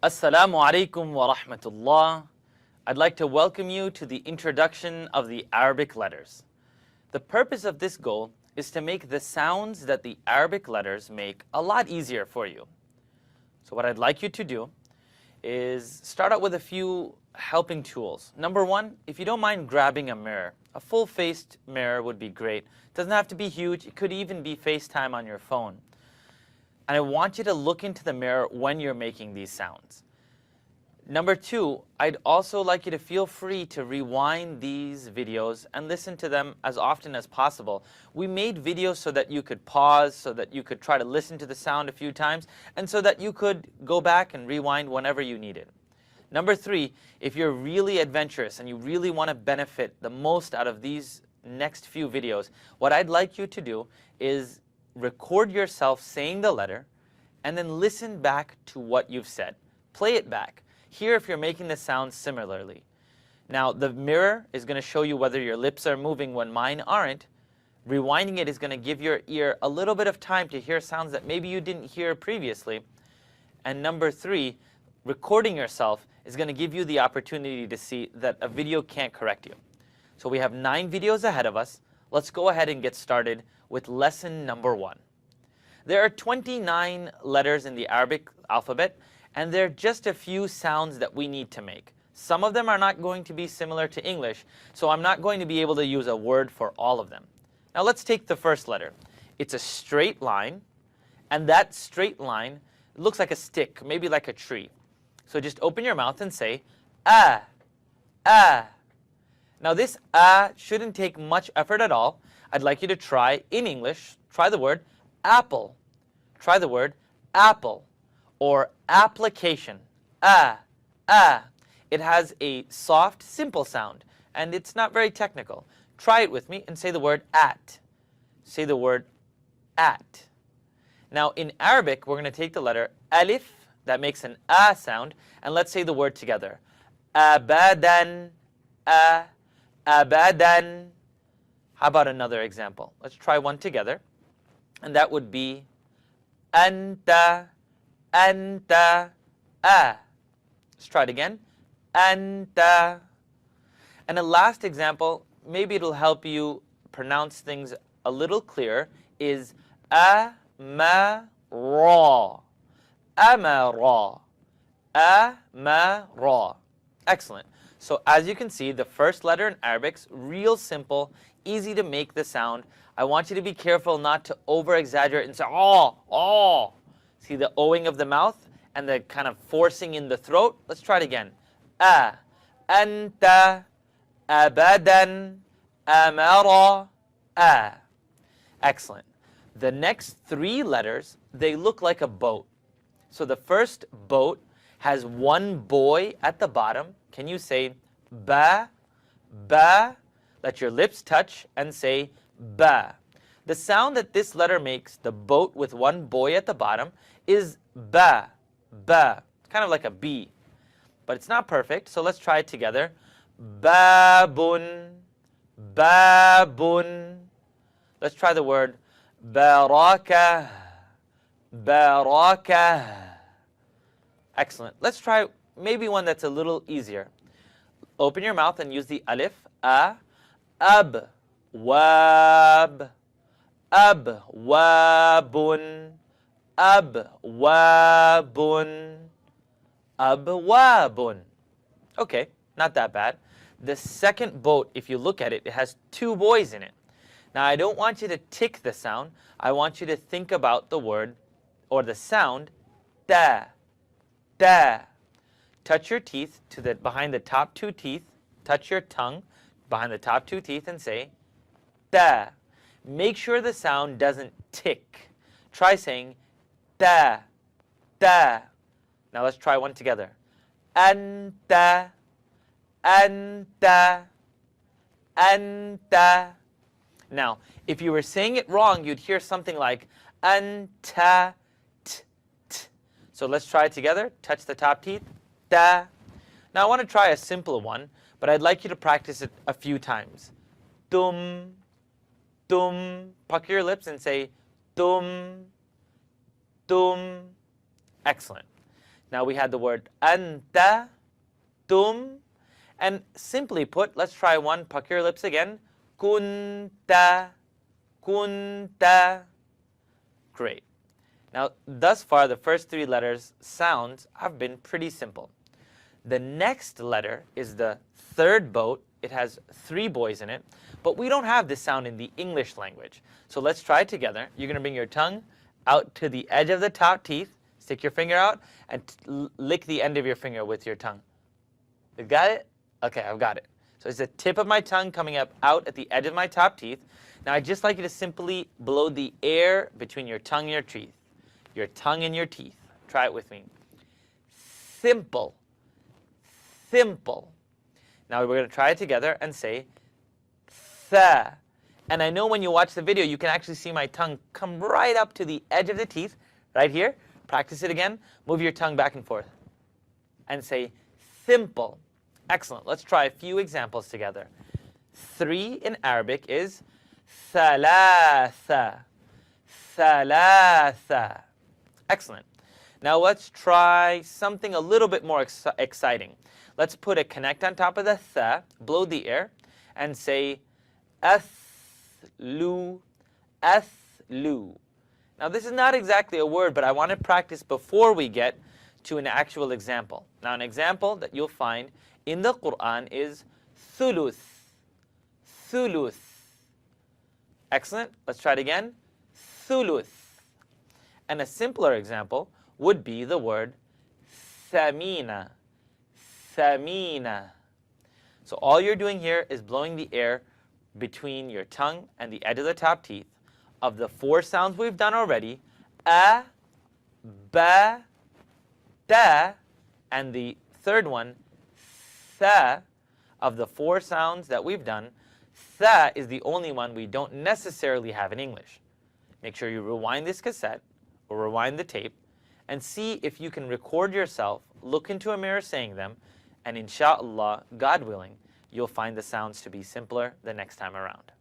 Assalamu alaikum wa rahmatullah. I'd like to welcome you to the introduction of the Arabic letters. The purpose of this goal is to make the sounds that the Arabic letters make a lot easier for you. So what I'd like you to do is start out with a few helping tools. Number one, if you don't mind grabbing a mirror, a full-faced mirror would be great. It doesn't have to be huge. It could even be FaceTime on your phone. And I want you to look into the mirror when you're making these sounds. Number two, I'd also like you to feel free to rewind these videos and listen to them as often as possible. We made videos so that you could pause, so that you could try to listen to the sound a few times, and so that you could go back and rewind whenever you needed. Number three, if you're really adventurous and you really want to benefit the most out of these next few videos, what I'd like you to do is record yourself saying the letter and then listen back to what you've said. Play it back. Hear if you're making the sound similarly. Now, the mirror is going to show you whether your lips are moving when mine aren't. Rewinding it is going to give your ear a little bit of time to hear sounds that maybe you didn't hear previously. And number three, recording yourself is going to give you the opportunity to see that a video can't correct you. So we have 9 videos ahead of us. Let's go ahead and get started with lesson number 1. There are 29 letters in the Arabic alphabet, and there are just a few sounds that we need to make. Some of them are not going to be similar to English, so I'm not going to be able to use a word for all of them. Now let's take the first letter. It's a straight line, and that straight line looks like a stick, maybe like a tree. So just open your mouth and say, ah, ah. Now this ah shouldn't take much effort at all. I'd like you to try, in English, try the word apple. Try the word apple. Or application. Ah, ah. It has a soft, simple sound, and it's not very technical. Try it with me and say the word at. Say the word at. Now in Arabic, we're going to take the letter alif, that makes an ah sound, and let's say the word together. Abadan, abadan. How about another example? Let's try one together, and that would be anta, anta, Let's try it again. Anta. And a last example, maybe it'll help you pronounce things a little clearer, is amara. Amara. Amara. Excellent. So as you can see, the first letter in Arabic's real simple, easy to make the sound. I want you to be careful not to over-exaggerate and say, oh, oh. See the O-ing of the mouth and the kind of forcing in the throat? Let's try it again. Anta, abadan, amara, Excellent. The next 3 letters, they look like a boat. So the first boat has one boy at the bottom. Can you say ba, ba? Let your lips touch and say ba. The sound that this letter makes, the boat with one boy at the bottom, is ba, ba. It's kind of like a B. But it's not perfect, so let's try it together. Babun, babun. Let's try the word baraka, baraka. Excellent. Let's try maybe one that's a little easier. Open your mouth and use the alif, a, ab, wab, ab, wabun, ab, wabun, ab, wabun. Okay, not that bad. The second boat, if you look at it, it has 2 boys in it. Now I don't want you to tick the sound. I want you to think about the word or the sound da, da. Touch your teeth to behind the top 2 teeth. Touch your tongue behind the top 2 teeth and say da. Make sure the sound doesn't tick. Try saying da, da. Now let's try one together. Anta, anta, anta. Now, if you were saying it wrong, you'd hear something like anta, t, t. So let's try it together. Touch the top teeth. Da. Now I want to try a simple one, but I'd like you to practice it a few times. Tum, tum. Pucker your lips and say tum, tum. Excellent. Now we had the word anta, tum, and simply put, let's try one. Pucker your lips again. Kunta, kunta. Great. Now, thus far, the first three letters sounds have been pretty simple. The next letter is the third boat. It has 3 boys in it, but we don't have this sound in the English language. So let's try it together. You're going to bring your tongue out to the edge of the top teeth, stick your finger out, and lick the end of your finger with your tongue. You got it? Okay, I've got it. So it's the tip of my tongue coming up out at the edge of my top teeth. Now I'd just like you to simply blow the air between your tongue and your teeth. Your tongue and your teeth. Try it with me. Simple. Simple. Now we're going to try it together and say tha. And I know when you watch the video, you can actually see my tongue come right up to the edge of the teeth, right here. Practice it again. Move your tongue back and forth. And say simple. Excellent. Let's try a few examples together. 3 in Arabic is thalatha. Thalatha. Excellent. Now let's try something a little bit more exciting. Let's put a connect on top of the tha, blow the air, and say athlu, athlu. Now this is not exactly a word, but I want to practice before we get to an actual example. Now an example that you'll find in the Quran is thuluth, thuluth. Excellent. Let's try it again. Thuluth. And a simpler example would be the word thamina, thamina. So all you're doing here is blowing the air between your tongue and the edge of the top teeth. Of the 4 sounds we've done already, a, ba, ta, and the third one, tha. Of the 4 sounds that we've done, tha is the only one we don't necessarily have in English. Make sure you rewind this cassette or rewind the tape and see if you can record yourself, look into a mirror saying them, and inshallah, God willing, you'll find the sounds to be simpler the next time around.